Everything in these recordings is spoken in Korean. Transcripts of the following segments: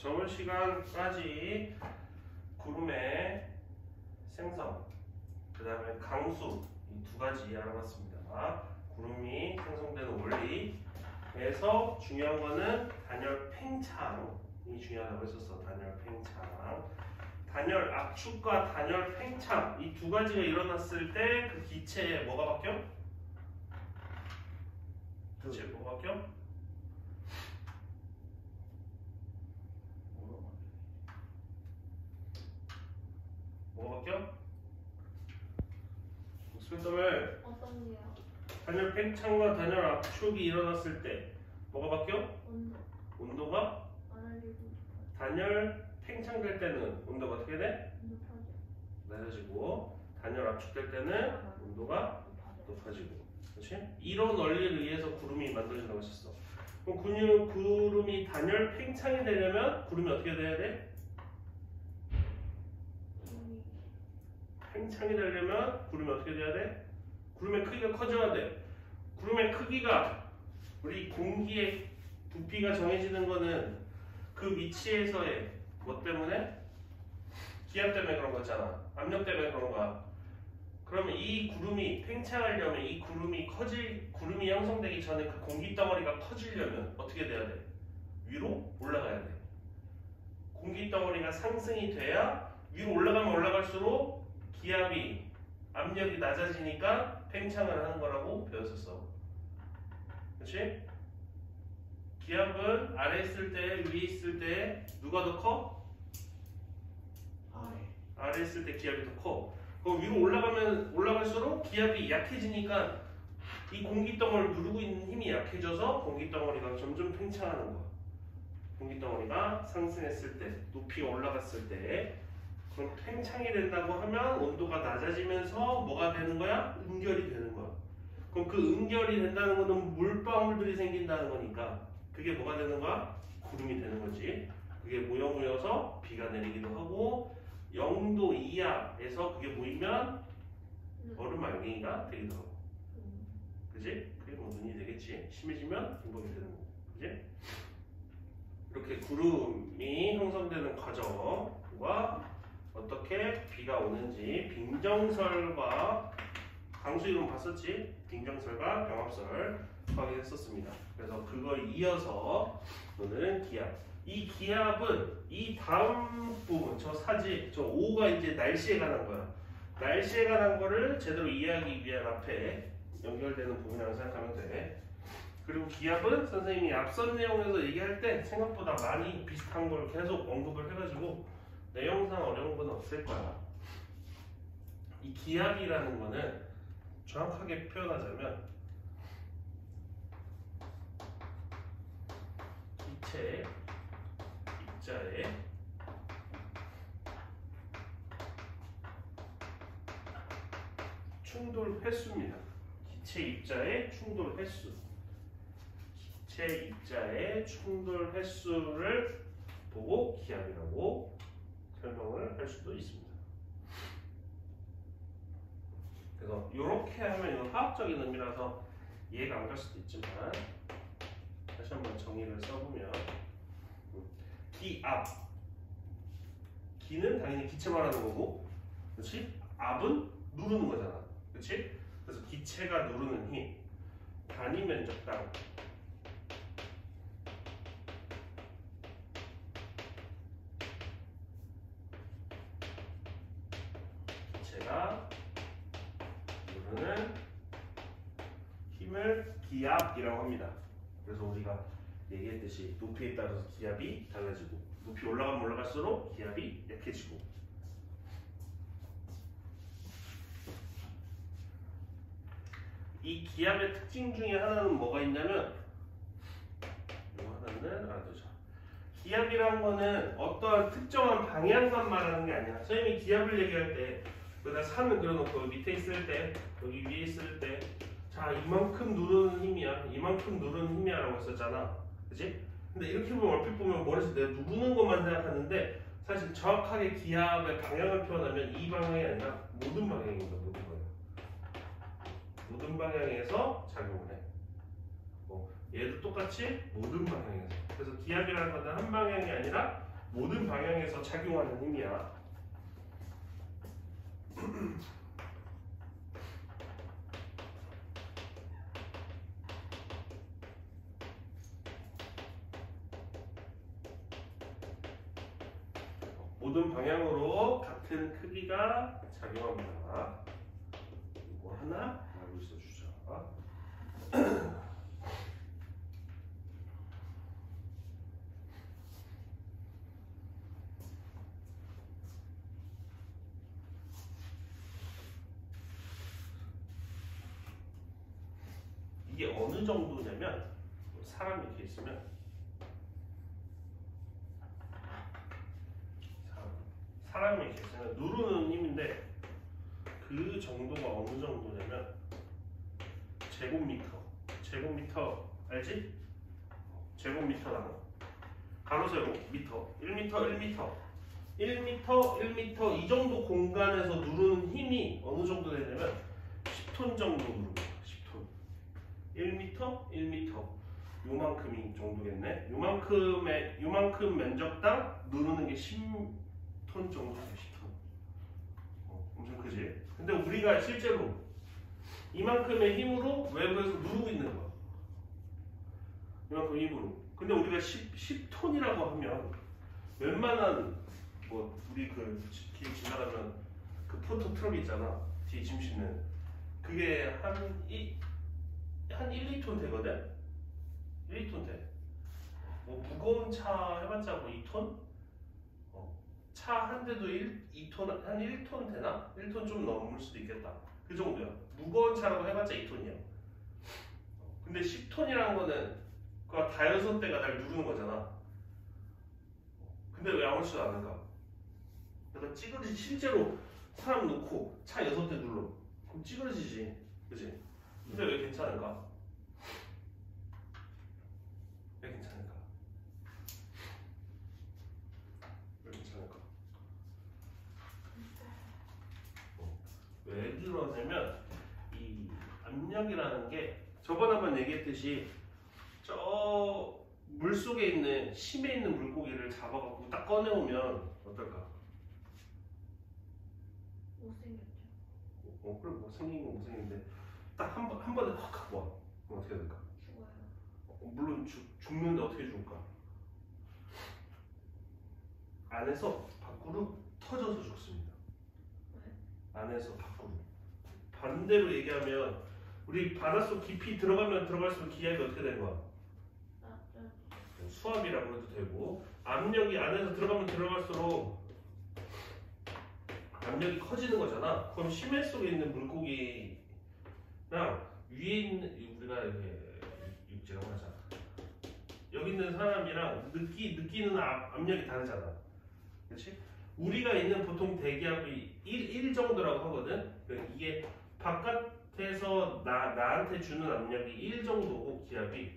저번 시간까지 구름의 생성, 그 다음에 강수 이 두 가지 알아봤습니다. 구름이 생성되는 원리에서 중요한 거는 단열 팽창이 중요하다고 했었어. 단열 팽창. 단열 압축과 단열 팽창 이 두 가지가 일어났을 때 그 기체에 뭐가 바뀌어? 기체에 뭐가 바뀌어? 뭐가 바뀌어? 목소리점을 어떤 게요? 단열 팽창과 단열 압축이 일어났을 때 뭐가 바뀌어? 온도. 온도가 많아지고 단열 팽창될 때는 온도가 어떻게 돼? 높아져. 낮아지고 단열 압축될 때는 온도가 높아져. 높아지고 그렇지? 이런 원리를 의해서 구름이 만들어진다고 했었어. 그럼 구름이 단열 팽창이 되려면 구름이 어떻게 돼야 돼? 팽창이 되려면 구름이 어떻게 돼야 돼? 구름의 크기가 커져야 돼. 구름의 크기가 우리 공기의 부피가 정해지는 거는 그 위치에서의 뭐 때문에? 기압 때문에 그런 거잖아. 압력 때문에 그런 거야. 그러면 이 구름이 팽창하려면 이 구름이 형성되기 전에 그 공기 덩어리가 커지려면 어떻게 돼야 돼? 위로 올라가야 돼. 공기 덩어리가 상승이 돼야 위로 올라가면 올라갈수록 기압이 압력이 낮아지니까 팽창을 하는 거라고 배웠었어. 그렇지? 기압은 아래 있을 때, 위에 있을 때 누가 더 커? 아래 있을 때 기압이 더 커. 그럼 위로 올라갈수록 기압이 약해지니까 이 공기덩어리를 누르고 있는 힘이 약해져서 공기덩어리가 점점 팽창하는 거야. 공기덩어리가 상승했을 때, 높이가 올라갔을 때 그럼 팽창이 된다고 하면 온도가 낮아지면서 뭐가 되는 거야? 응결이 되는 거야. 그럼 그 응결이 된다는 거는 물방울들이 생긴다는 거니까 그게 뭐가 되는 거야? 구름이 되는 거지. 그게 모여서 비가 내리기도 하고 0도 이하에서 그게 모이면 얼음 알갱이가 되기도 하고 그지? 그게 뭐 눈이 되겠지. 심해지면 중복이 되는 거고 그지? 이렇게 구름이 형성되는 과정과 어떻게 비가 오는지 빙정설과 강수 이론 봤었지? 빙정설과 병합설 확인했었습니다. 그래서 그걸 이어서 오늘은 기압. 이 기압은 이 다음 부분 저 사지 저 5가 이제 날씨에 관한 거야. 날씨에 관한 거를 제대로 이해하기 위한 앞에 연결되는 부분이라고 생각하면 돼. 그리고 기압은 선생님이 앞선 내용에서 얘기할 때 생각보다 많이 비슷한 걸 계속 언급을 해가지고 내용상 어려운 건 없을 거야. 이 기압이라는 거는 정확하게 표현하자면 기체 입자의 충돌 횟수입니다. 기체 입자의 충돌 횟수. 기체 입자의 충돌 횟수를 보고 기압이라고 설명을 할 수도 있습니다. 그래서 이렇게 하면 이건 화학적인 의미라서 이해가 안 갈 수도 있지만 다시 한번 정의를 써보면 기압 기는 당연히 기체 말하는 거고 그렇지? 압은 누르는 거잖아 그렇지? 그래서 기체가 누르는 힘 단위 면적당 기체가 누르는 힘을 기압이라고 합니다. 그래서 우리가 얘기했듯이 높이에 따라서 기압이 달라지고 높이 올라가면 올라갈수록 기압이 약해지고 이 기압의 특징 중에 하나는 뭐가 있냐면 이거 하나는 알아두자. 기압이란 거는 어떠한 특정한 방향만 말하는 게 아니야. 선생님이 기압을 얘기할 때 그다 산을 그려놓고 밑에 있을 때 여기 위에 있을 때 자 이만큼 누르는 힘이야 이만큼 누르는 힘이야 라고 했었잖아 그치? 근데 이렇게 보면 얼핏 보면 머릿속에 내가 누르는 것만 생각하는데 사실 정확하게 기압의 방향을 표현하면 이 방향이 아니라 모든 방향입니다. 모든 방향에서 작용을 해. 얘도 똑같이 모든 방향에서. 그래서 기압이라는 것은 한 방향이 아니라 모든 방향에서 작용하는 힘이야. 모든 방향으로 같은 크기가 작용합니다. 이거 하나 알고 있어주자. 이게 어느 정도냐면 사람이 이렇게 있으면 사람이 이렇게 있으면 누르는 힘인데 그 정도가 어느 정도냐면 제곱미터 알지? 제곱미터라는 가로 세로 미터 1m 이 정도 공간에서 누르는 힘이 어느 정도 되냐면 10톤 정도 누르는 거야. 10톤 1m 요만큼이 정도겠네. 요만큼 면적당 누르는 게 10톤 정도 돼. 10톤. 엄청 크지? 근데 우리가 실제로 이만큼의 힘으로 외부에서 누르고 있는 거야. 이만큼 힘으로. 근데 우리가 10톤이라고 하면 웬만한 뭐 우리 그 길 지나가면 그 포토 트럭 있잖아. 뒤에 짐 싣는 그게 한 1, 2톤 되거든? 1, 2톤 돼. 뭐 무거운 차 해봤자 뭐 2톤? 차 한 대도 2톤, 한 1톤 되나? 1톤 좀 넘을 수도 있겠다. 그 정도야. 무거운 차라고 해봤자 2톤이야. 근데 10톤이라는 거는 그거 다 6대가 날 누르는 거잖아. 근데 왜 아무렇지도 않을까? 약간 찌그러지. 실제로 사람 놓고 차 6대 눌러. 그럼 찌그러지지. 그치? 근데 왜 괜찮을까? 왜 괜찮을까? 왜 괜찮을까? 왜 그러냐면 이 압력이라는 게 저번에 한번 얘기했듯이 저 물속에 있는 심해 있는 물고기를 잡아갖고 딱 꺼내오면 어떨까? 못생겼죠. 그래 뭐 생긴 건 못생긴데 딱 한 번에 확 갖고 와. 그럼 어떻게 될까? 죽어요. 물론 죽는데 어떻게 죽을까? 안에서 밖으로 터져서 죽습니다. 왜? 안에서 밖으로. 반대로 얘기하면 우리 바닷속 깊이 들어가면 들어갈수록 기압이 어떻게 되는 거야? 수압이라고 해도 되고 압력이 안에서 들어가면 들어갈수록 압력이 커지는 거잖아. 그럼 심해 속에 있는 물고기랑 위에 있는 우리가 이렇게 육지라고 하잖아. 여기 있는 사람이랑 느끼는 압력이 다르잖아. 그렇지? 우리가 있는 보통 대기압이 1 정도라고 하거든. 그러니까 이게 바깥에서 나한테 주는 압력이 1 정도고 기압이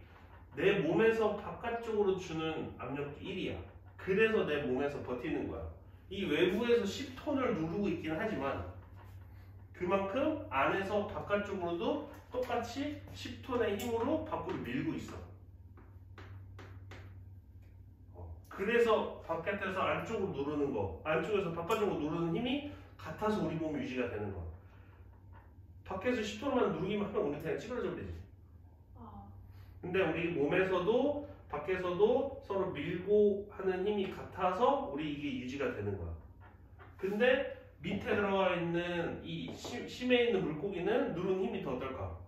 내 몸에서 바깥쪽으로 주는 압력이 1이야. 그래서 내 몸에서 버티는 거야. 이 외부에서 10톤을 누르고 있긴 하지만 그만큼 안에서 바깥쪽으로도 똑같이 10톤의 힘으로 밖으로 밀고 있어. 그래서 바깥에서 안쪽으로 누르는 거, 안쪽에서 바깥쪽으로 누르는 힘이 같아서 우리 몸이 유지가 되는 거야. 밖에서 10톤만 누르기만 하면 우리 그냥 찌그러져 버리지. 근데 우리 몸에서도 밖에서도 서로 밀고 하는 힘이 같아서 우리 이게 유지가 되는 거야. 근데 밑에 들어가 있는 이 심해 있는 물고기는 누르는 힘이 더 어떨까?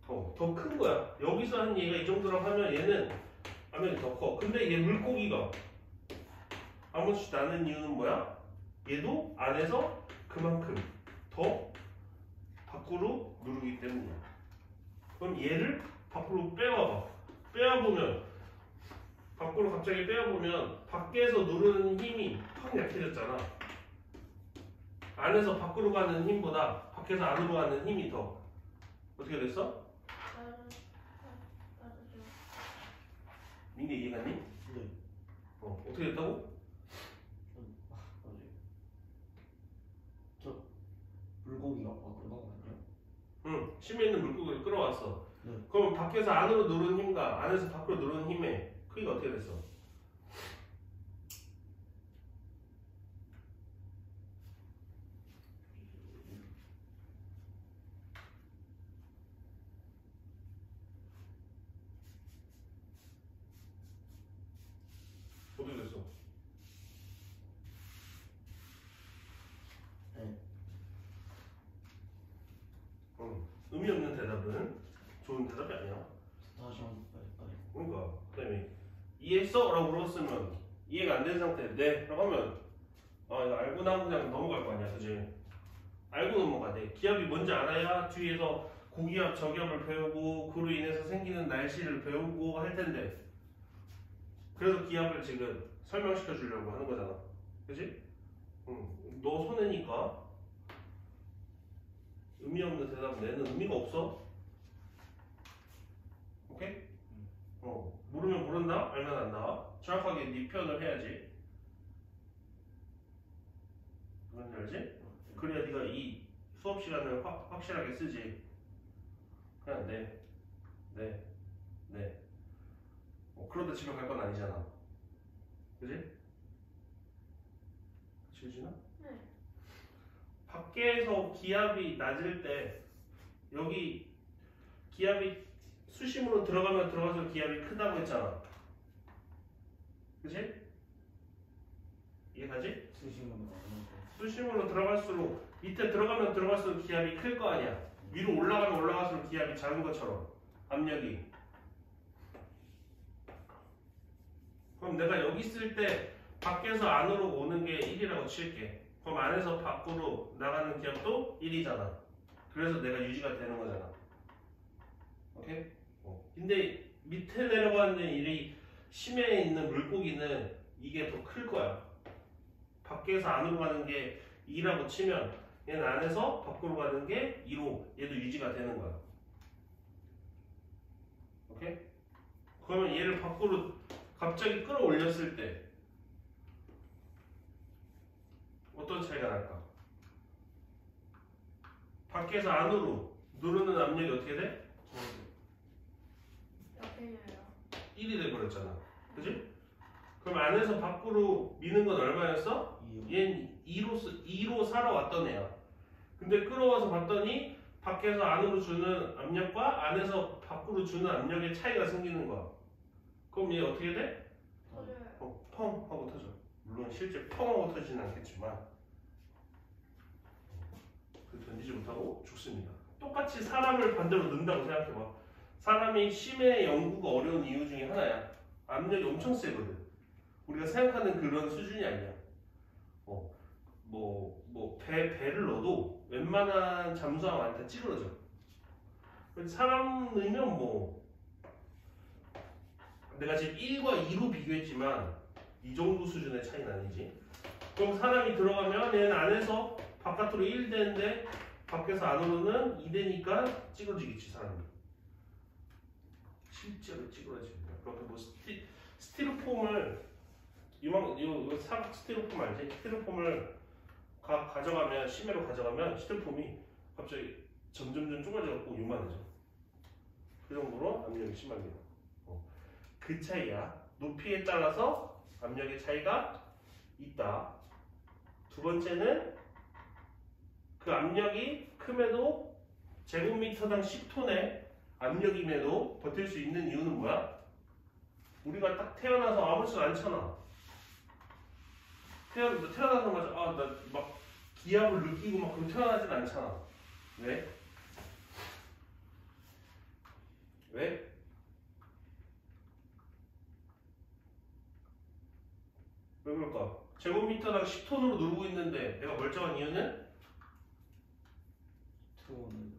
더 큰 거야. 여기서 한 얘가 이 정도라고 하면 얘는 압력이 더 커. 근데 얘 물고기가 아무렇지도 않은 이유는 뭐야? 얘도 안에서 그만큼 더 밖으로 누르기 때문이야. 그럼 얘를 밖으로 빼와봐. 빼와보면 밖으로 갑자기 빼와보면 밖에서 누르는 힘이 확 약해졌잖아. 안에서 밖으로 가는 힘보다 밖에서 안으로 가는 힘이 더 어떻게 됐어? 민기 이해갔니? 네. 어떻게 됐다고? 저 물고기가 밖으로 나온 거 아니에요? 응, 심해 있는 물고기를 끌어왔어. 네. 그럼 밖에서 안으로 누르는 힘과 안에서 밖으로 누르는 힘의 크기가 어떻게 됐어? 좋은 대답이 아니야. 다시 한번 빨리. 그러니까 그다음에 이해했어? 라고 물었으면 이해가 안 된 상태에 네 라고 하면 아 이거 알고 나면 그냥 넘어갈 거 아니야, 그지? 알고 넘어가 돼. 기압이 뭔지 알아야 뒤에서 고기압 저기압을 배우고 그로 인해서 생기는 날씨를 배우고 할 텐데, 그래서 기압을 지금 설명시켜 주려고 하는 거잖아, 그지? 너 손해니까 의미 없는 대답은 내는 의미가 없어. 오케이? 모르면 모른다, 알면 안다. 정확하게 네 표현을 해야지. 뭔지 알지? 그래야 네가 이 수업 시간을 확실하게 쓰지. 그냥 네. 그러다 집에 갈 건 아니잖아, 그지? 지우지나? 네. 밖에서 기압이 낮을 때 여기 기압이 수심으로 들어가면 들어갈수록 기압이 크다고 했잖아, 그치? 이해가지? 수심으로 들어갈수록 밑에 들어가면 들어갈수록 기압이 클 거 아니야. 위로 올라가면 올라갈수록 기압이 작은 것처럼 압력이. 그럼 내가 여기 있을 때 밖에서 안으로 오는 게 1이라고 칠게. 그럼 안에서 밖으로 나가는 기압도 1이잖아. 그래서 내가 유지가 되는 거잖아. 오케이? 근데 밑에 내려가는 일이 심해에 있는 물고기는 이게 더 클 거야. 밖에서 안으로 가는 게 2라고 치면 얘는 안에서 밖으로 가는 게 2로 얘도 유지가 되는 거야. 오케이? 그러면 얘를 밖으로 갑자기 끌어올렸을 때 어떤 차이가 날까? 밖에서 안으로 누르는 압력이 어떻게 돼? 옆에요. 1이 돼버렸잖아, 그지? 그럼 안에서 밖으로 미는 건 얼마였어? 얘는 2로 살아왔던 애야. 근데 끌어와서 봤더니 밖에서 안으로 주는 압력과 안에서 밖으로 주는 압력의 차이가 생기는 거야. 그럼 얘 어떻게 돼? 터져요. 펑 하고 터져. 물론 실제 펑 하고 터지진 않겠지만 던지지 못하고 죽습니다. 똑같이 사람을 반대로 넣는다고 생각해봐. 사람이 심해 연구가 어려운 이유 중에 하나야. 압력이 엄청 세거든. 우리가 생각하는 그런 수준이 아니야. 배를 넣어도 웬만한 잠수함 다 찌그러져. 사람이면 내가 지금 1과 2로 비교했지만 이 정도 수준의 차이는 아니지. 그럼 사람이 들어가면 얘는 안에서 바깥으로 1 되는데 밖에서 안으로는 2 되니까 찌그러지겠지, 사람이. 실제로 찌그러집니다. 그렇게 스티로폼을 요 사각 스티로폼 알지? 스티로폼을 가져가면 심해로 가져가면 스티로폼이 갑자기 점점 좁아져갖고 요만해져. 그 정도로 압력이 심합니다. 그 차이야. 높이에 따라서 압력의 차이가 있다. 두 번째는 그 압력이 큼에도 제곱미터당 10톤의 압력임에도 버틸 수 있는 이유는 뭐야? 우리가 딱 태어나서 아무렇지도 않잖아. 태어나자마자 나 막 기압을 느끼고 막 그렇게 태어나진 않잖아. 왜? 왜? 왜 그럴까? 제곱미터당 10톤으로 누르고 있는데 내가 멀쩡한 이유는? 투어는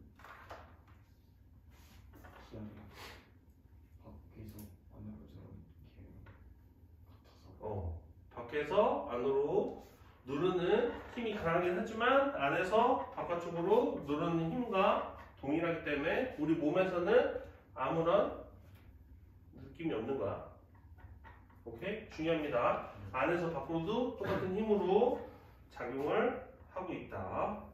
기압이 밖에서 안으로 들어오는 같아서. 밖에서 안으로 누르는 힘이 강하긴 하지만 안에서 바깥쪽으로 누르는 힘과 동일하기 때문에 우리 몸에서는 아무런 느낌이 없는 거야. 오케이? 중요합니다. 안에서 밖으로도 똑같은 힘으로 작용을 하고 있다.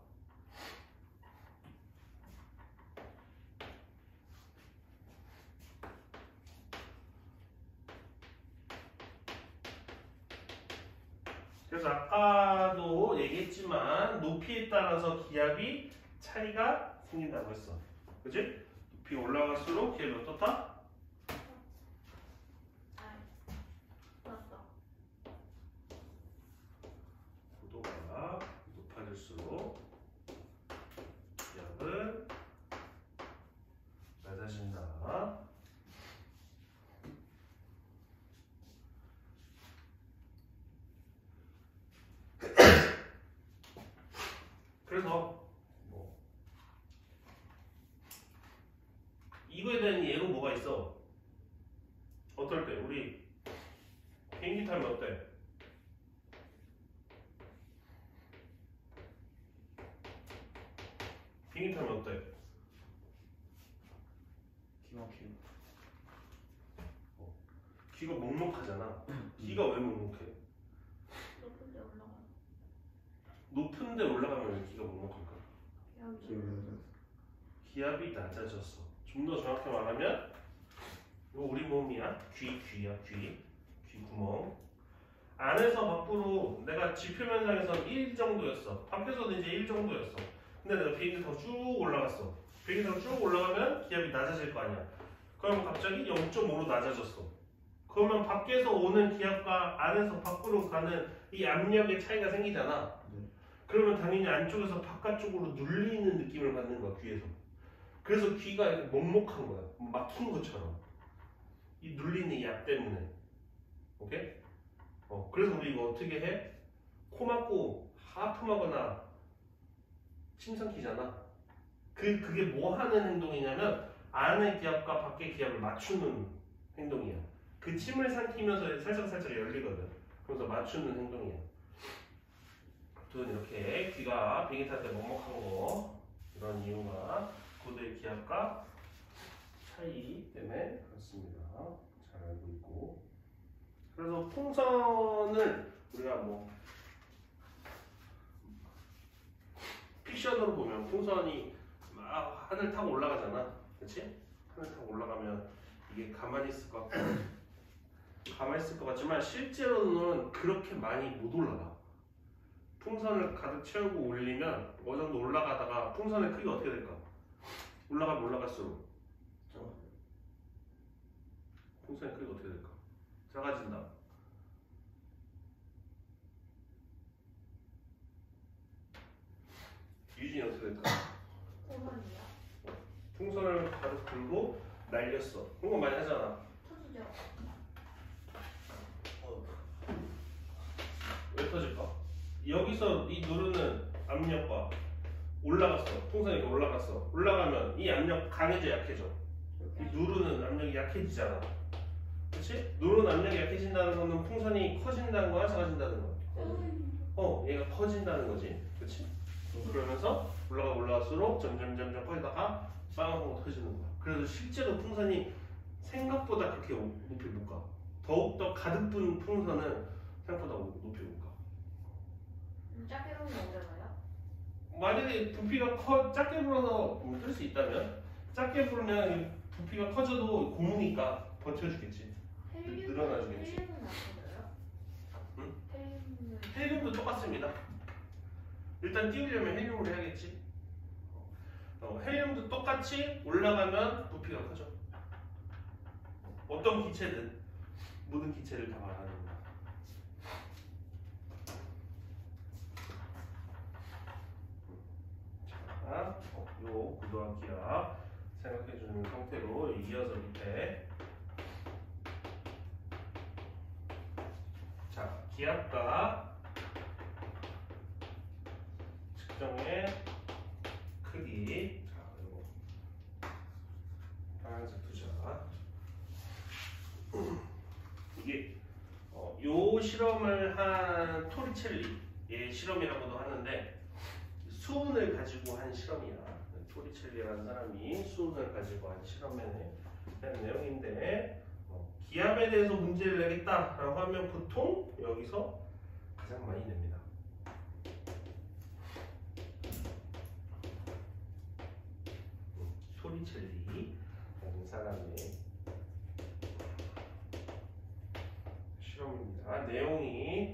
그래서 아까도 얘기했지만 높이에 따라서 기압이 차이가 생긴다고 했어. 그치? 높이 올라갈수록 기압이 어떻다? 맞다. 고도가 높아질수록 기압은 낮아진다. 그래서 뭐 이거에 대한 예로 뭐가 있어? 어떨 때 우리 비행기 타면 어때? 비행기 타면 어때? 기가 막히고. 귀가 먹먹하잖아. 귀가 왜 먹먹해? 높은 데 올라가. 높은 데 올라가면 왜 귀가 먹먹할까? 기압이 기압이 낮아졌어. 좀 더 정확히 말하면 이거 우리 몸이야. 귀야. 귀 구멍. 안에서 밖으로 내가 지표면상에서 1 정도였어. 밖에서는 이제 1 정도였어. 근데 내가 비행기 타고 쭉 올라갔어. 비행기 타고 쭉 올라가면 기압이 낮아질 거 아니야. 그럼 갑자기 0.5로 낮아졌어. 그러면 밖에서 오는 기압과 안에서 밖으로 가는 이 압력의 차이가 생기잖아. 네. 그러면 당연히 안쪽에서 바깥쪽으로 눌리는 느낌을 받는 거야, 귀에서. 그래서 귀가 이렇게 먹먹한 거야. 막힌 것처럼. 이 눌리는 이 약 때문에. 오케이? 그래서 우리 이거 어떻게 해? 코 막고 하품하거나 침 삼키잖아. 그게 뭐 하는 행동이냐면 안의 기압과 밖의 기압을 맞추는 행동이야. 그 침을 삼키면서 살짝 열리거든. 그래서 맞추는 행동이야. 아무튼 이렇게 귀가 비행기 탈 때 먹먹한 거 이런 이유가 고도의 기압과 차이 때문에 그렇습니다. 잘 알고 있고. 그래서 풍선을 우리가 뭐 픽션으로 보면 풍선이 막 하늘 타고 올라가잖아. 그렇지? 하늘 타고 올라가면 이게 가만히 있을 것 같지만 실제로는 그렇게 많이 못 올라가. 풍선을 가득 채우고 올리면 어느 정도 올라가다가 풍선의 크기가 어떻게 될까? 올라가면 올라갈수록 풍선의 크기가 어떻게 될까? 작아진다. 유진이 어떻게 될까? 공원이야. 풍선을 가득 들고 날렸어. 그런 거 많이 하잖아. 터지죠. 왜 터질까? 여기서 이 누르는 압력과 올라갔어. 풍선이 이렇게 올라갔어. 올라가면 이 압력 강해져 약해져? 이 누르는 압력이 약해지잖아. 그렇지? 누르는 압력이 약해진다는 거는 풍선이 커진다는 거야? 작아진다는 거야? 얘가 커진다는 거지. 그렇지? 그러면서 올라갈수록 점점 커지다가 빵 하고 터지는 거야. 그래서 실제로 풍선이 생각보다 그렇게 높이 못 가. 더욱더 가득 분 풍선은 생각보다 높이 못 가. 작게 놓으면 오래 가요? 만약에 부피가 작게 불어서 뜰 수 있다면 작게 불면 부피가 커져도 고무니까 버텨주겠지. 늘어나주겠지. 헬륨은 안 터져요? 응? 헬륨은 헬륨도 똑같습니다. 일단 띄우려면 헬륨을 해야겠지. 헬륨도 똑같이 올라가면 부피가 커져. 어떤 기체든 모든 기체를 다 말하는 거야. 자, 요 구도와 기압 생각해주는 상태로 이어서 밑에 자 기압과 측정의 크기. 자, 이거 파란색 두자. 이게 요 실험을 한 토리첼리의 실험이라고도 하는데 수은을 가지고 한 실험이야. 토리첼리라는 사람이 수은을 가지고 한 실험에 대한 내용인데 기압에 대해서 문제를 내겠다라고 하면 보통 여기서 가장 많이 냅니다. 토리첼리라는 사람의 실험입니다. 내용이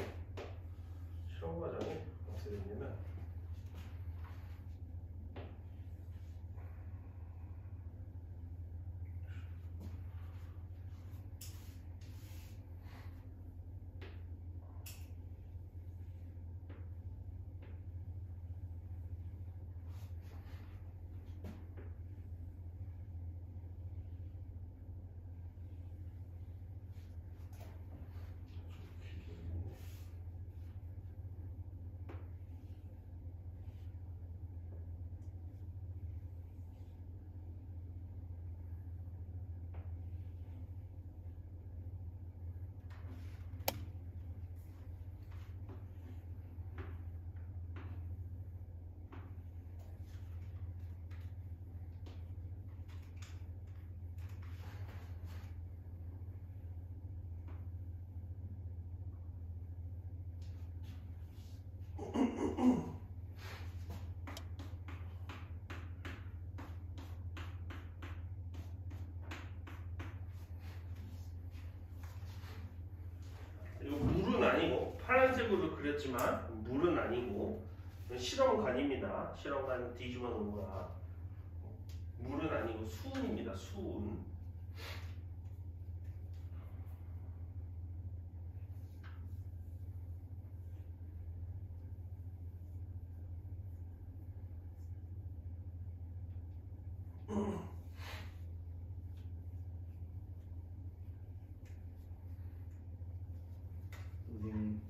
실험 과정이 어떻게 됐냐면 그렸지만 물은 아니고 실험관입니다. 실험관 뒤집어 놓은 거야. 물은 아니고 수은입니다. 수은. 선생님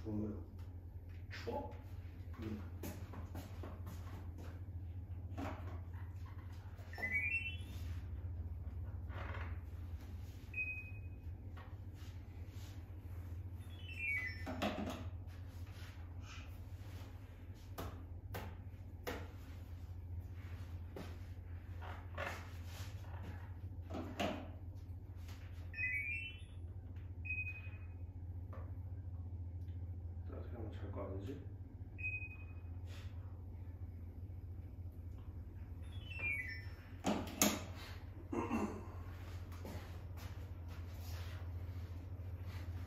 추워요. 추워? 어떻게 하면 잘 거 아니지?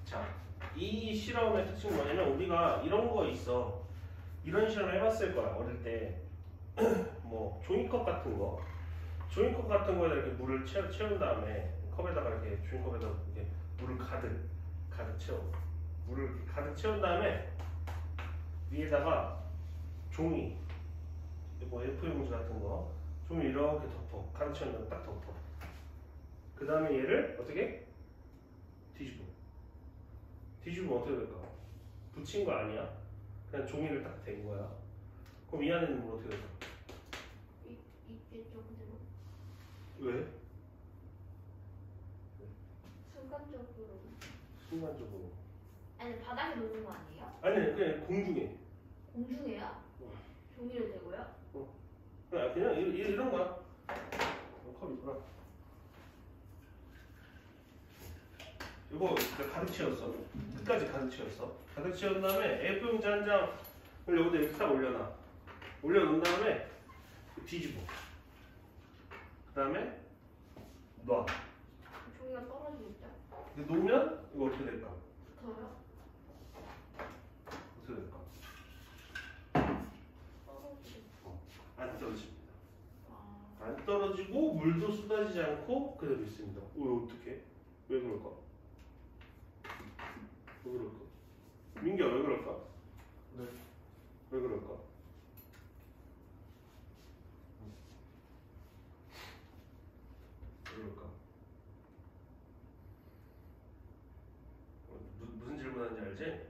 자, 이 실험의 특징은 뭐냐면 우리가 이런 거 있어. 이런 실험 해봤을 거야 어릴 때. 뭐 종이컵 같은 거, 종이컵 같은 거에다 이렇게 물을 채운 다음에 컵에다가 이렇게 종이컵에다 이렇게 물을 가득 채워. 물을 이렇게 가득 채운 다음에 위에다가 종이, 뭐 A4 용지 같은 거, 종이 이렇게 덮어. 가득 채운 다음에 딱 덮어. 그 다음에 얘를 어떻게 뒤집으면 어떻게 될까? 붙인 거 아니야? 그냥 종이를 딱 댄 거야. 그럼 이 안에 있는 물 어떻게 될까? 있겠죠 그대로. 왜? 순간적으로. 순간적으로. 아니 바닥에 놓는 거 아니에요? 아니 그냥 공중에. 공중에요? 종이를 대고요? 그냥 이런 거야. 컵 있구나. 이거 가득 채웠어. 끝까지 가득 채웠어. 가득 채운 다음에 A4 용지 한 장을 여기다 이렇게 딱 올려놔. 올려놓은 다음에 뒤집어. 그 다음에 놔. 종이가 떨어지겠죠? 근데 놓으면 이거 어떻게 될까? 붙어요? 어떻게 될까? 떨어지겠죠. 안 떨어집니다. 아, 안 떨어지고 물도 쏟아지지 않고 그대로 있습니다. 왜 어떻게? 왜 그럴까? 왜 그럴까? 민기야 왜 그럴까? 네. 왜 그럴까? 왜 그럴까? 무슨 질문하는지 알지?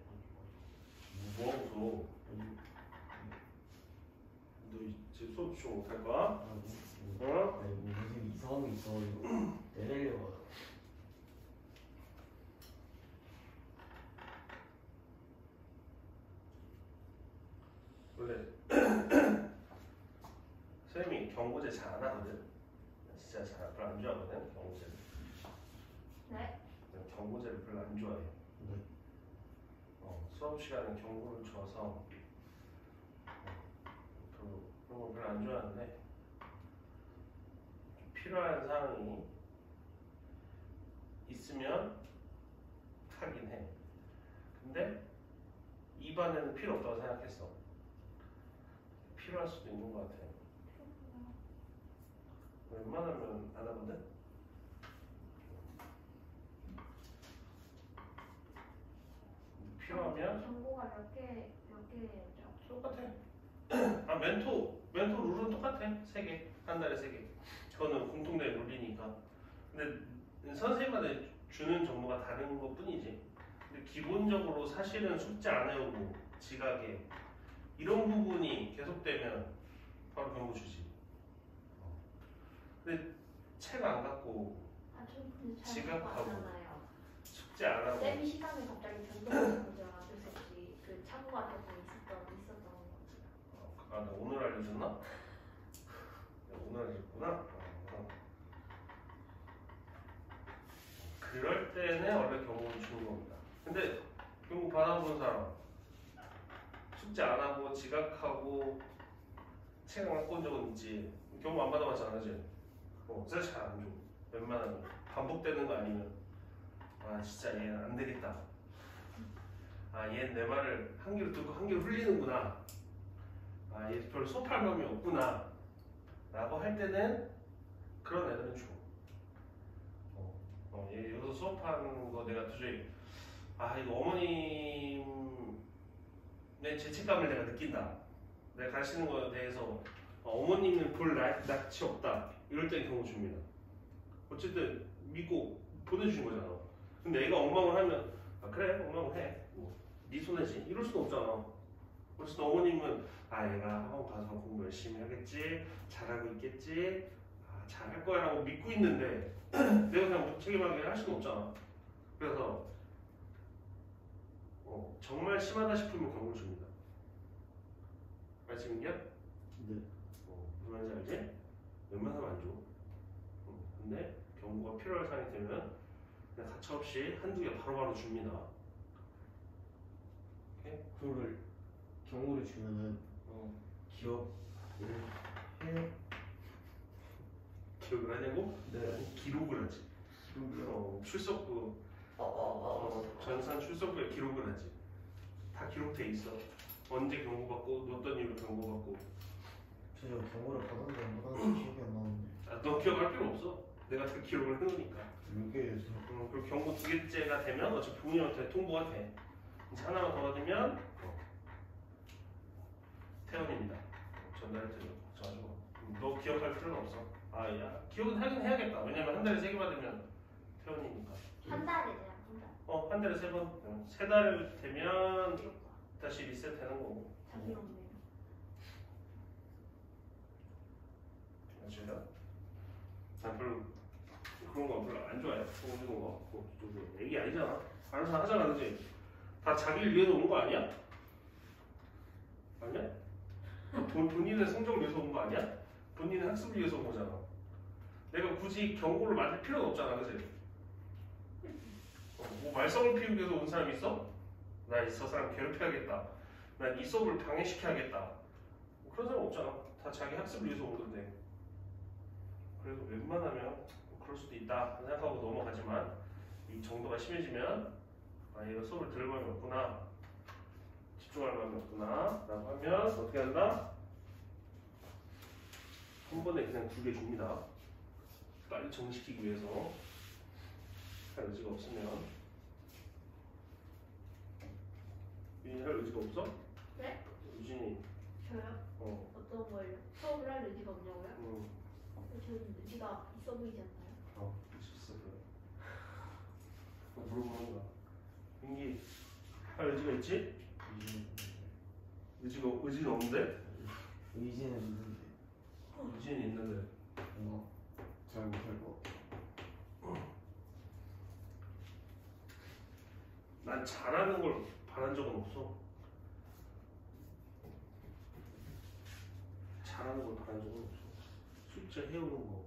뭐하고 너 이제 수업 좀 못할 거야? 아, 뭐, 어? 네, 뭐 무슨 이상한 게 있어가지고 내리려고. 원래 쌤이 경고제 잘 안 하거든. 진짜 별로 안 좋아하거든 경고제를. 네? 경고제를 별로 안 좋아해. 네. 수업 시간에 경고를 줘서 그런 거 별로 안 좋아하는데 필요한 사항이 있으면 하긴 해. 근데 이 반에는 필요 없다고 생각했어. 필요할 수도 있는 것 같아. 웬만하면 안 하거든. 필요하면 정보가 몇 개였죠? 똑같아. 아 멘토 룰은 똑같아. 3개. 한 달에 3개. 그거는 공통된 룰이니까. 근데 선생님마다 주는 정보가 다른 것 뿐이지. 근데 기본적으로 사실은 숙제 안 해오고 지각에 이런 부분이 계속되면 바로 경고 주지. 근데 책 안 갖고 아, 저 근데 잘 지각하고. 봤잖아요. 숙제 안 하고 쌤 시간에 갑자기 변동하는 문제가 됐었지. 그 참고 같은 거 있었던 거. 아, 나 오늘 알려줬나? 야, 오늘 알려줬구나. 그럴 때는 원래 경고를 주는 겁니다. 근데 경고 받아본 사람 숙제 안 하고 지각하고 책 안 갖고 온 적은 있지. 경고 안 받아봤잖아, 그지? 사실 잘 안 줘. 웬만하면 반복되는 거 아니면 아 진짜 얘는 안 되겠다. 아, 얘는 내 말을 한 귀로 듣고 한 귀로 흘리는구나. 아, 얘 별로 수업할 마음이 없구나. 라고 할 때는 그런 애들은 줘. 얘 여기서 수업하는 거 내가 도저히 아, 이거 어머님의 죄책감을 내가 느낀다. 내가 가르치는 거에 대해서 어머님은 볼 낯이 없다. 이럴 땐 경고 줍니다. 어쨌든 믿고 보내주신 거잖아. 근데 애가 엉망을 하면 아, 그래 엉망을 해. 네 손해지. 이럴 수는 없잖아. 어쨌든 어머님은 아, 얘가 학원 가서 공부 열심히 하겠지. 잘하고 있겠지. 아, 잘할 거야 라고 믿고 있는데 내가 그냥 책임하게 할 수는 없잖아. 그래서 정말 심하다 싶으면 경고를 줍니다. 말씀인겨? 네. 무슨 말인지 알지? 웬만하면 안 줘. 근데 경고가 필요할 상황이 되면 그냥 가차없이 한두 개 바로바로 줍니다. 오케이? 그거를 경고를 주면은 기억을 해. 기억을 하냐고? 네. 기록을 하지. 출석부 전산 출석부에 기록을 하지. 다 기록돼 있어. 언제 경고받고 어떤 이유로 경고받고. 저 경고를 받았는데 안 받았는지 기억이 안 나는데. 아, 너 기억할 필요 없어. 내가 다 기록을 해놓으니까. 여기에서 그리고 경고 두 개째가 되면 어차피 부모님한테 통보가 돼. 이제 하나만 더 받으면 태원입니다. 전달을 드려. 저가지고 너 기억할 필요는 없어. 아, 야 기억은 하긴 해야겠다. 왜냐면 한 달에 3개 받으면 태원이니까. 한 달에 돼요. 한 달. 한 달에 3번. 3달 되면 다시 리셋되는 거고. 자기 없네요. 맞습니다. 난 별로 그런 거 별로 안 좋아해. 그런 거. 얘기 아니잖아. 알아서 하잖아, 그지? 다 자기를 위해서 온 거 아니야? 아니야? 본인의 성적을 위해서 온 거 아니야? 본인의 학습을 위해서 온 거잖아. 내가 굳이 경고를 맞을 필요는 없잖아, 그지? 뭐 말썽을 피우기 위해서 온 사람 있어? 나 이 사람 괴롭혀야겠다. 난 이 수업을 방해시켜야겠다. 뭐 그런 사람 없잖아. 다 자기 학습을 위해서 온 건데. 그래서 웬만하면 그럴 수도 있다 생각하고 넘어가지만 이 정도가 심해지면 아, 얘가 수업을 들을 마음이 없구나. 집중할 마음이 없구나. 라고 하면 어떻게 한다? 한 번에 그냥 2개 줍니다. 빨리 정시키기 위해서. 할 의지가 없으면. 유진이 할 의지가 없어? 네? 유진이. 저요? 어떤 걸요? 수업을 할 의지가 없냐고요? 저는 의지가 있어 보이지 않나요? 있었어 그래. 물어보는 거야. 민기 할 의지가 있지? 의지는 없는데? 의지는 있는데 의지는 있는데. 잘 못할 거. 난 잘하는 걸 바란 적은 없어. 잘하는 걸 바란 적은 없어. 숙제 해오는 거,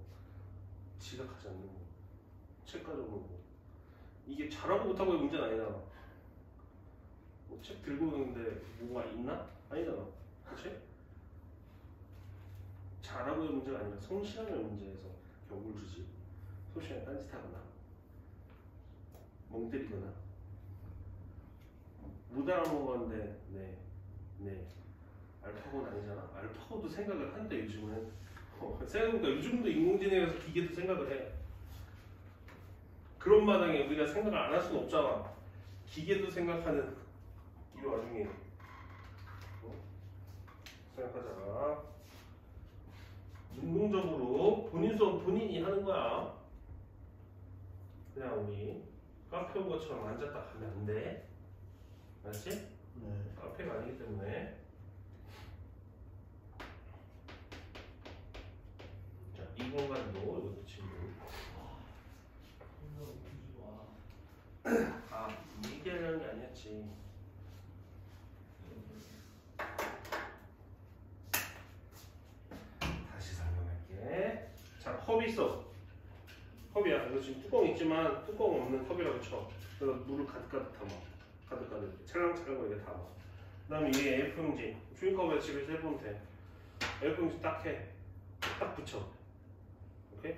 지각하지 않는 거, 책 가져오는 거. 이게 잘하고 못하고의 문제는 아니잖아. 뭐 책 들고 오는데 뭐가 있나? 아니잖아. 그치? 잘하고의 문제가 아니라 성실함의 문제에서 경고를 주지. 소시에 딴짓하거나 멍 때리거나 못 알아먹었는데 네 알파고는 아니잖아. 알파고도 생각을 한대 요즘은. 생각해보니까 요즘도 인공지능에서 기계도 생각을 해. 그런 마당에 우리가 생각을 안 할 수는 없잖아. 기계도 생각하는 이 와중에 생각하자. 능동적으로 본인 수업 본인이 하는 거야. 그냥 우리 카페 온 것처럼 앉았다 가면 안 돼. 알았지? 네. 카페가 아니기 때문에. 자, 이 공간도 이것도 친구. 아, 이게 하려는 게 아니었지. 다시 설명할게. 자, 컵이 있어. 컵이야. 이거 지금 뚜껑 있지만 뚜껑 없는 컵이라고 쳐. 그래서 물을 가득가득 담아. 가득가득. 찰랑찰랑거리게 담아. 그 다음에 이게 A용지. 주인컵에 집에서 해보면 돼. A용지 딱 해. 딱 붙여. 오케이?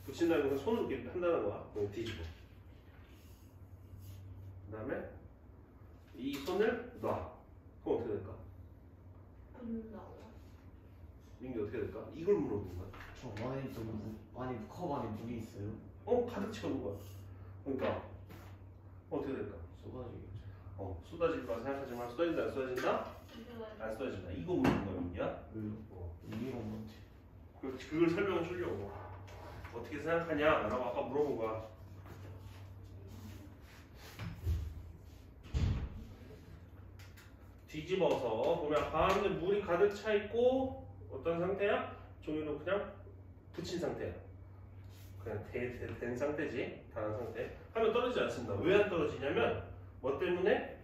붙인다는 건 손으로 이렇게 한다는 거야. 뒤집어. 그 다음에 이 손을 놔. 그럼 어떻게 될까? 붙는다고요? 민기 어떻게 될까? 이걸 물어보는 거야. 저 안에 안에 컵 안에 물이 있어요? 가득 채우는 거야. 그러니까 어떻게 될까? 쏟아지겠죠. 쏟아질 거라 생각하지만 쏟아진다 안 쏟아진다? 안 쏟아진다. 이거 물어보는 거야 민기야. 왜요? 이해가 못 돼. 그렇지, 그걸 설명해 주려고. 어떻게 생각하냐라고 아까 물어본 거야. 뒤집어서 보면 가운데 물이 가득 차 있고 어떤 상태야? 종이로 그냥 붙인 상태야. 그냥 된 상태지. 닿은 상태. 하면 떨어지지 않습니다. 왜 안 떨어지냐면 뭐 때문에?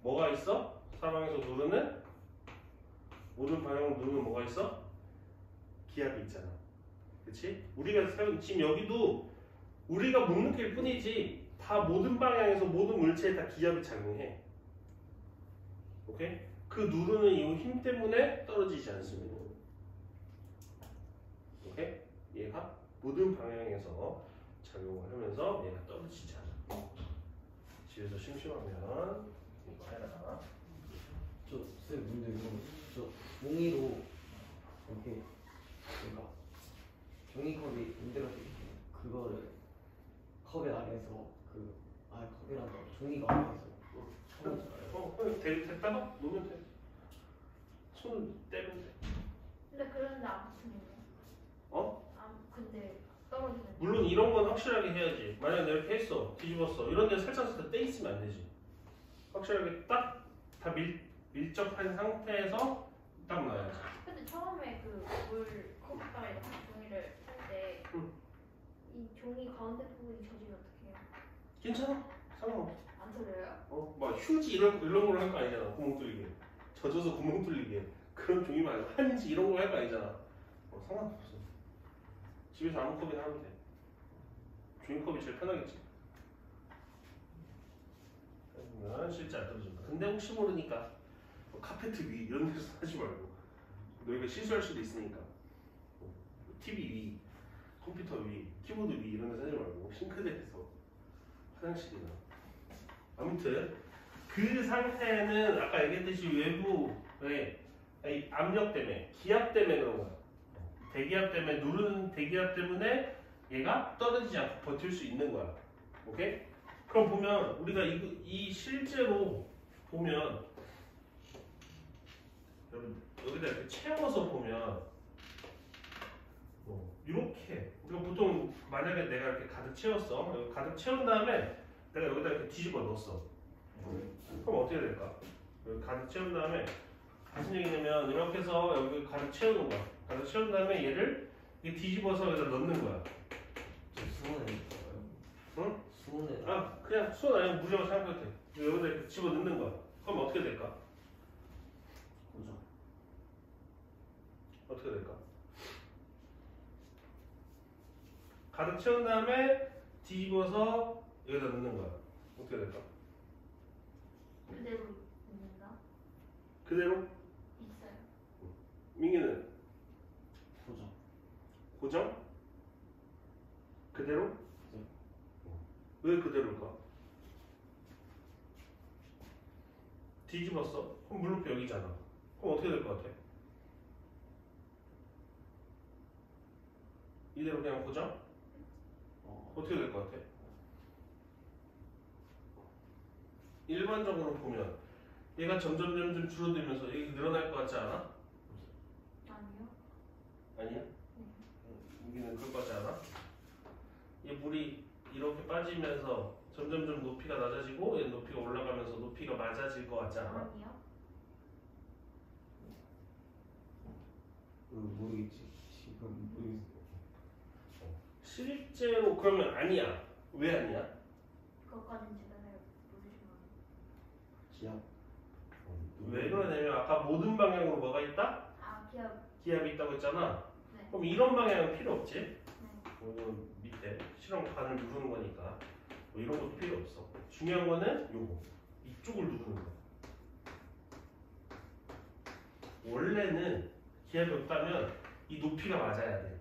뭐가 있어? 사방에서 누르는 모든 방향으로 누르는 뭐가 있어? 기압이 있잖아. 그치? 우리가 지금 여기도 우리가 못 느낄 뿐이지 다 모든 방향에서 모든 물체에 다 기압이 작용해. 오케이? 그 누르는 이 힘 때문에 떨어지지 않습니다. 오케이? 얘가 모든 방향에서 작용을 하면서 얘가 떨어지지 않아. 집에서 심심하면 이거 해라. 쌤 근데 저 종이로 이렇게 뭔가 종이컵이 만들어져 있는 그거를 컵에 안에서 컵이란다 종이가 안에서 됐다가 놓으면 돼. 손을 떼면 돼. 근데 그런데 안 붙으면요? 근데 떨어지는. 물론 이런 건 확실하게 해야지. 만약에 내가 이렇게 했어, 뒤집었어. 이런 데 살짝 떼 있으면 안 되지. 확실하게 딱 다 밀접한 상태에서 딱 놔야지. 근데 처음에 물 컵에다가 종이를 할 때 이 종이 가운데 부분이 젖으면 어떡해요? 괜찮아. 상관없어. 안 젖어요? 막 휴지 이런 걸로 할 거 아니잖아. 구멍 뚫리게. 젖어서 구멍 뚫리게. 그런 종이 말고 한지 이런 거 할 거 아니잖아. 상관없어. 집에서 아무 컵이나 하면 돼. 종이컵이 제일 편하겠지. 그러면 실제 안 떨어진다. 근데 혹시 모르니까 카페트 위 이런 데서 하지 말고 너희가 실수할 수도 있으니까 TV 위, 컴퓨터 위, 키보드 위 이런 데서 하지 말고 싱크대에서 화장실이나 아무튼 그 상태는 아까 얘기했듯이 외부의 압력 때문에 기압 때문에 그런 거야. 대기압 때문에 누르는 대기압 때문에 얘가 떨어지지 않고 버틸 수 있는 거야. 오케이? 그럼 보면 우리가 이 실제로 보면 여기다 이렇게 채워서 보면 이렇게 우리가 보통 만약에 내가 이렇게 가득 채웠어. 여기 가득 채운 다음에 내가 여기다 이렇게 뒤집어 넣었어. 그럼 어떻게 될까? 여기 가득 채운 다음에 무슨 얘기냐면 이렇게 해서 여기 가득 채우는 거야. 가득 채운 다음에 얘를 뒤집어서 여기다 넣는 거야. 수온에 있어요? 응? 수온에 그냥 수건 아니면 물이라고 생각해도 돼. 여기다 이렇게 집어 넣는 거야. 그럼 어떻게 될까? 고정. 어떻게 될까? 가득 채운 다음에 뒤집어서 여기다 넣는 거야. 어떻게 될까? 그대로 있는가? 그대로? 있어요. 민기는 고정. 고정? 그대로? 네. 왜 그대로일까? 뒤집었어? 그럼 물높이 여기잖아. 그럼 어떻게 될 것 같아? 이대로 그냥 고정? 어떻게 될 것 같아? 일반적으로 보면 얘가 점점 줄어들면서 이게 늘어날 것 같지 않아? 아니요. 아니야? 여기는 그럴 것 같지 않아? 이 물이 이렇게 빠지면서 점점 높이가 낮아지고 얘 높이가 올라가면서 높이가 맞아질 것 같지 않아? 아니요. 모르겠지. 지금 모르겠어. 실제로 그러면 아니야. 왜 아니야? 그것까지는 제가 잘 모르지만. 기압. 왜 그러냐면 아까 모든 방향으로 뭐가 있다? 기압. 기압이 있다고 했잖아. 네. 그럼 이런 방향은 필요 없지? 네. 이건 밑에 실험 반을 누르는 거니까 뭐 이런 것도 필요 없어. 중요한 거는 요거 이쪽을 누르는 거. 원래는 기압이 없다면 이 높이가 맞아야 돼.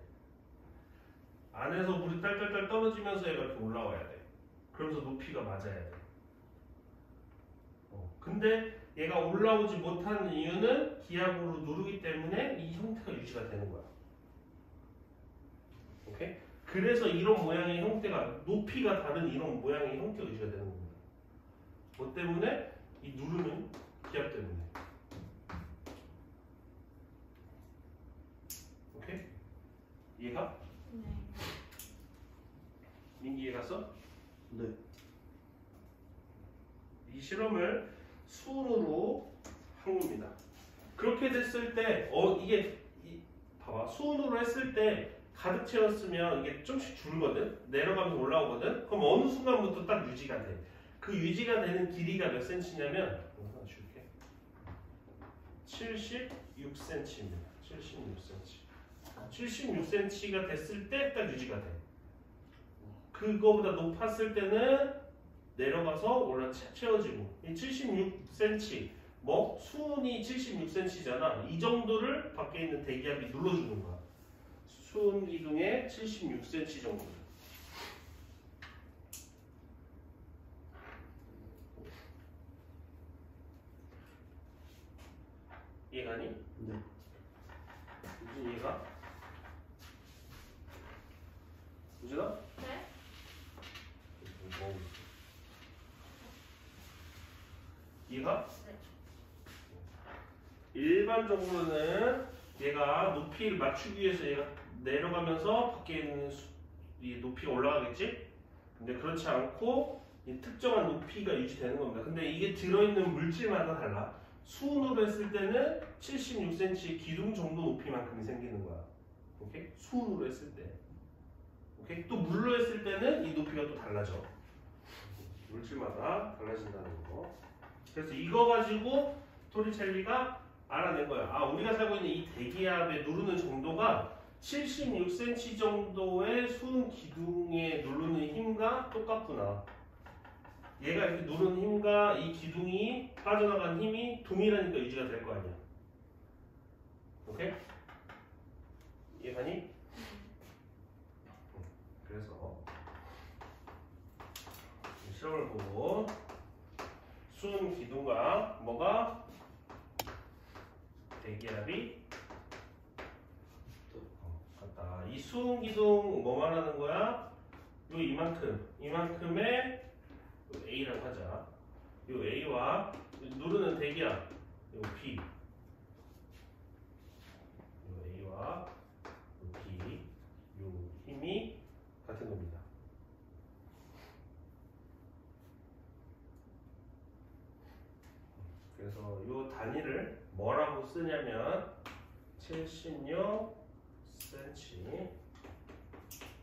안에서 물이 딸딸딸 떨어지면서 얘가 이렇게 올라와야 돼. 그러면서 높이가 맞아야 돼. 근데 얘가 올라오지 못하는 이유는 기압으로 누르기 때문에 이 형태가 유지가 되는 거야. 오케이? 그래서 이런 모양의 형태가 높이가 다른 이런 모양의 형태가 유지가 되는 겁니다. 뭐 때문에? 이 누르는 기압 때문에. 오케이? 이해가? 네. 민기 이해갔어? 네. 이 실험을 수은으로 한 겁니다. 그렇게 됐을 때, 봐봐. 수은으로 했을 때 가득 채웠으면 이게 좀씩 줄거든? 내려가면서 올라오거든? 그럼 어느 순간부터 딱 유지가 돼. 그 유지가 되는 길이가 몇 cm냐면, 하나 줄게. 76cm입니다. 76cm. 76cm가 됐을 때 딱 유지가 돼. 그거보다 높았을 때는 내려가서 채워지고 이 76cm 수은이 76cm잖아. 이 정도를 밖에 있는 대기압이 눌러주는 거야. 수은 기둥의 76cm 정도. 이해가니? 네. 무슨 이해가? 우진아? 네? 뭐 이해가? 네. 일반적으로는 얘가 높이를 맞추기 위해서 얘가 내려가면서 밖에 있는 이 높이가 올라가겠지? 근데 그렇지 않고 이 특정한 높이가 유지되는 겁니다. 근데 이게 들어있는 물질마다 달라. 수은으로 했을 때는 76cm 기둥 정도 높이만큼이 생기는 거야. 오케이? 수은으로 했을 때. 오케이? 또 물로 했을 때는 이 높이가 또 달라져. 물질마다 달라진다는 거. 그래서 이거 가지고 토리첼리가 알아낸 거야. 아, 우리가 살고 있는 이 대기압의 누르는 정도가 76cm 정도의 수은 기둥에 누르는 힘과 똑같구나. 얘가 이렇게 누르는 힘과 이 기둥이 빠져나간 힘이 동일하니까 유지가 될 거 아니야. 오케이? 이해가니? 그래서 시험을 보고 수은 기둥과 뭐가 대기압이 같다. 이 수은 기둥 뭐 말하는 거야? 요 이만큼의 A라고 하자. 요 A와 누르는 대기압 요 B, 요 A와 요 B, 요 힘이 같은 겁니다. 그래서 이 단위를 뭐라고 쓰냐면 76cm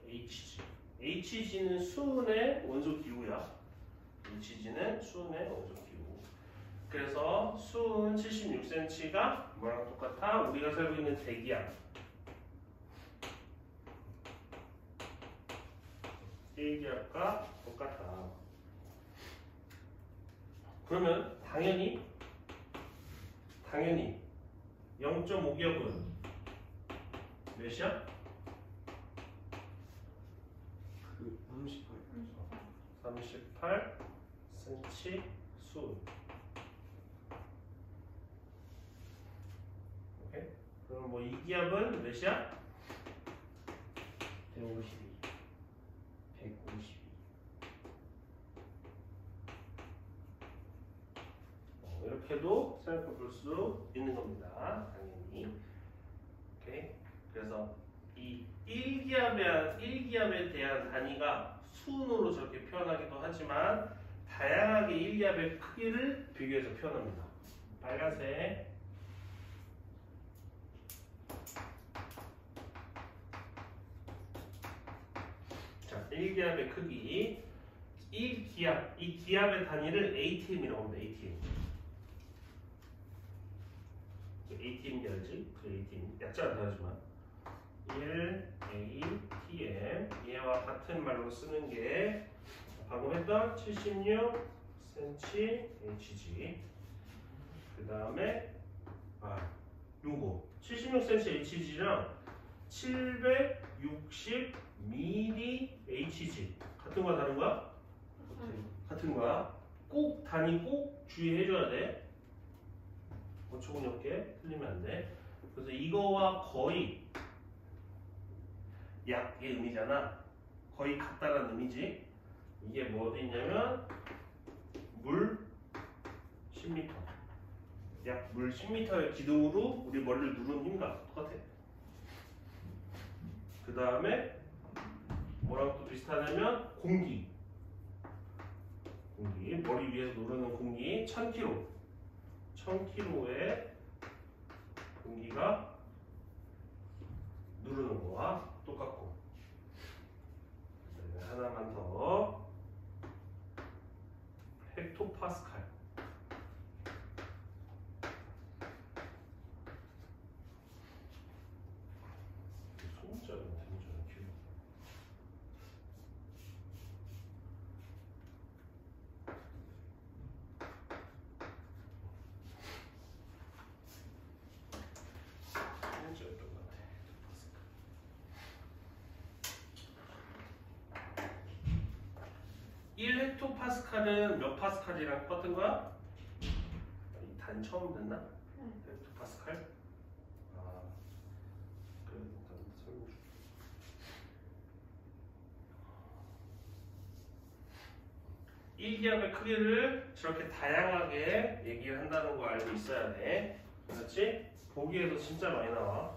HG. HG는 수은의 원소 기호야. HG는 수은의 원소 기호. 그래서 수은 76cm가 뭐랑 똑같아? 우리가 살고 있는 대기압. 대기압과 똑같다. 그러면 당연히 0.5겹은 몇이야? 그 38. 38cm 수은. 오케이? 그럼 뭐 이 기압은 몇이야? 152. 152. 이렇게도 생각해 볼 수 있는 겁니다. 당연히. 오케이? 그래서 이 1기압에 대한 단위가 수은으로 저렇게 표현하기도 하지만 다양하게 1기압의 크기를 비교해서 표현합니다. 빨간색. 자, 1기압의 크기. 1기압. 이 기압의 단위를 ATM이라고 합니다. ATM. ATM 알지? 그 ATM. 약자는 다르지만 1ATM 얘와 같은 말로 쓰는 게 방금 했던 76cm HG. 그 다음에 요거 76cm HG랑 760 ml HG 같은 거야 다른 거야? 같은 거야. 꼭 단위 꼭 주의해줘야 돼. 어처구니 없게 틀리면 안 돼. 그래서 이거와 거의 약의 의미잖아. 거의 같다라는 의미지. 이게 뭐 어디 있냐면 물 10m. 약 물 10m의 기둥으로 우리 머리를 누르는 힘과 똑같아. 그 다음에 뭐랑 또 비슷하냐면 공기. 머리 위에서 누르는 공기 1000kg. 1000kg의 공기가 누르는 거와 똑같고. 그다음에 하나만 더. 헥토파스칼. 손자는 굉장히 길어. 손자였던 것 같아. 헥토파스칼. 1헥토파스칼은 몇 파스칼이랑 똑같은 거야? 이 단 처음 듣나? 네. 헥토파스칼? 아, 그래, 일단 설명 줄게. 1기압의 크기를 저렇게 다양하게 얘기를 한다는 거 알고 있어야 돼. 그렇지? 보기에도 진짜 많이 나와.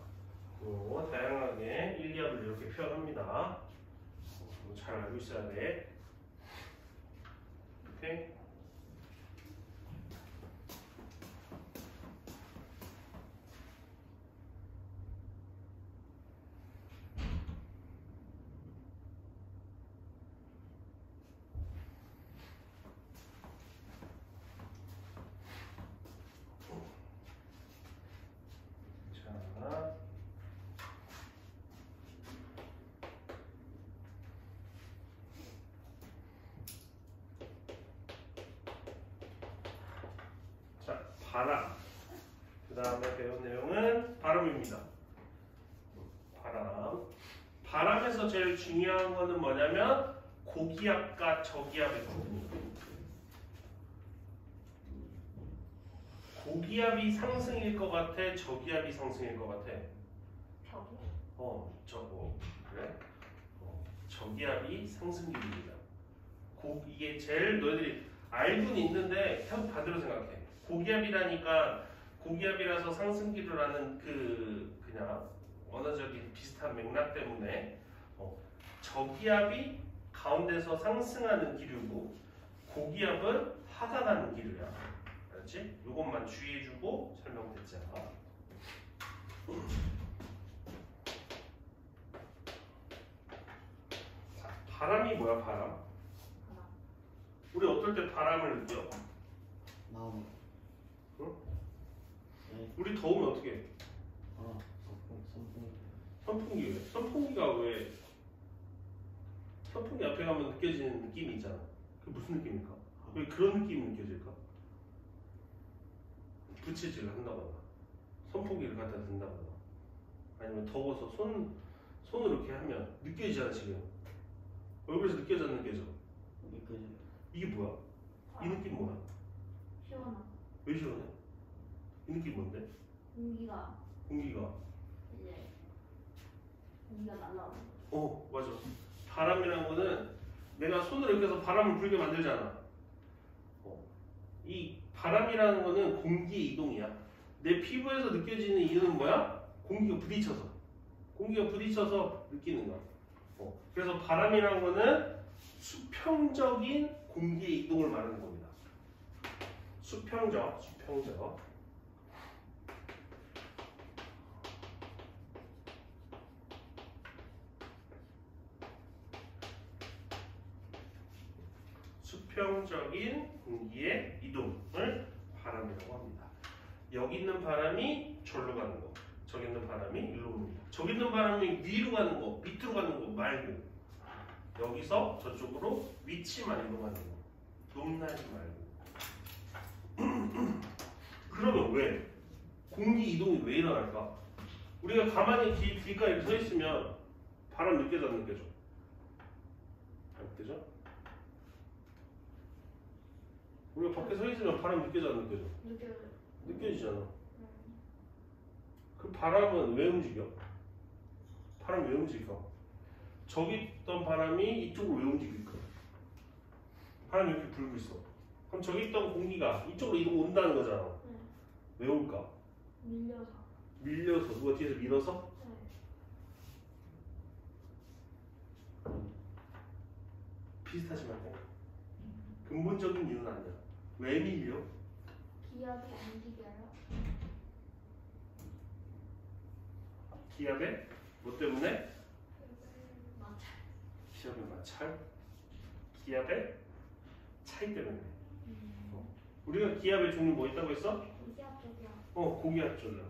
다양하게 1기압을 이렇게 표현합니다. 잘 알고 있어야 돼. 오케이? 자, 바람. 그 다음에 배운 내용은 바람입니다. 바람. 바람에서 제일 중요한 거는 뭐냐면 고기압과 저기압의 구분입니다. 고기압이 상승일 것 같아? 저기압이 상승일 것 같아? 벽이? 저거. 그래? 저기압이 상승기입니다. 이게 제일 너희들이 알고는 있는데 계속 반대로 생각해. 고기압이라니까 고기압이라서 상승기류라는 그냥 언어적인 비슷한 맥락 때문에 저기압이 가운데서 상승하는 기류고 고기압은 하강하는 기류야. 그렇지? 이것만 주의해주고 설명됐자. 자, 바람이 뭐야? 바람. 우리 어떨 때 바람을 느껴? 마음. 응? 네. 우리 더우면 어떻게 해? 선풍기. 선풍기 왜? 선풍기 앞에 가면 느껴지는 느낌이 있잖아. 그게 무슨 느낌일까? 왜 그런 느낌이 느껴질까? 부채질을 한다거나 선풍기를 갖다 댄다거나 아니면 더워서 손으로 이렇게 하면 느껴지잖아. 지금 얼굴에서 느껴져 안 느껴져? 느껴져요. 이게 뭐야? 이 느낌 뭐야? 시원한 왜 시원해? 이 느낌 뭔데? 공기가 공기가 이제 공기가 날라오는 맞아. 바람이라는 거는 내가 손으로 이렇게 해서 바람을 불게 만들잖아. 이 바람이라는 거는 공기의 이동이야. 내 피부에서 느껴지는 이유는 뭐야? 공기가 부딪혀서 느끼는 거야. 그래서 바람이라는 거는 수평적인 공기의 이동을 말하는 겁니다. 수평적. 수평적인 공기의 이동을 바람이라고 합니다. 여기 있는 바람이 절로 가는 거, 저기 있는 바람이 일로 옵니다. 저기 있는 바람이 위로 가는 거, 밑으로 가는 거 말고 여기서 저쪽으로 위치만 이동하는 거, 높낮이 말고. 그러면 왜? 공기 이동이 왜 일어날까? 우리가 가만히 길가에 이렇게 서 있으면 바람 느껴져 안 느껴져? 안 느껴져? 우리가 밖에 서 있으면 바람 느껴져 안 느껴져? 느껴져요. 느껴지잖아. 음. 그 바람은 왜 움직여? 바람이 왜 움직여? 저기 있던 바람이 이쪽으로 왜 움직일까? 바람이 이렇게 불고 있어. 그럼 저기 있던 공기가 이쪽으로 이동고 온다는 거잖아. 네. 왜 올까? 밀려서. 밀려서 누가 뒤에서 밀어서? 네. 비슷하지만 근본적인 이유는 아니야. 왜 밀려? 기압이 움직여요. 기압에? 뭐 때문에? 맞아. 기압의 마찰? 기압의 차이 때문에. 우리가 기압의 종류 뭐 있다고 했어? 기압 쪽이야. 공기압 쪽이야.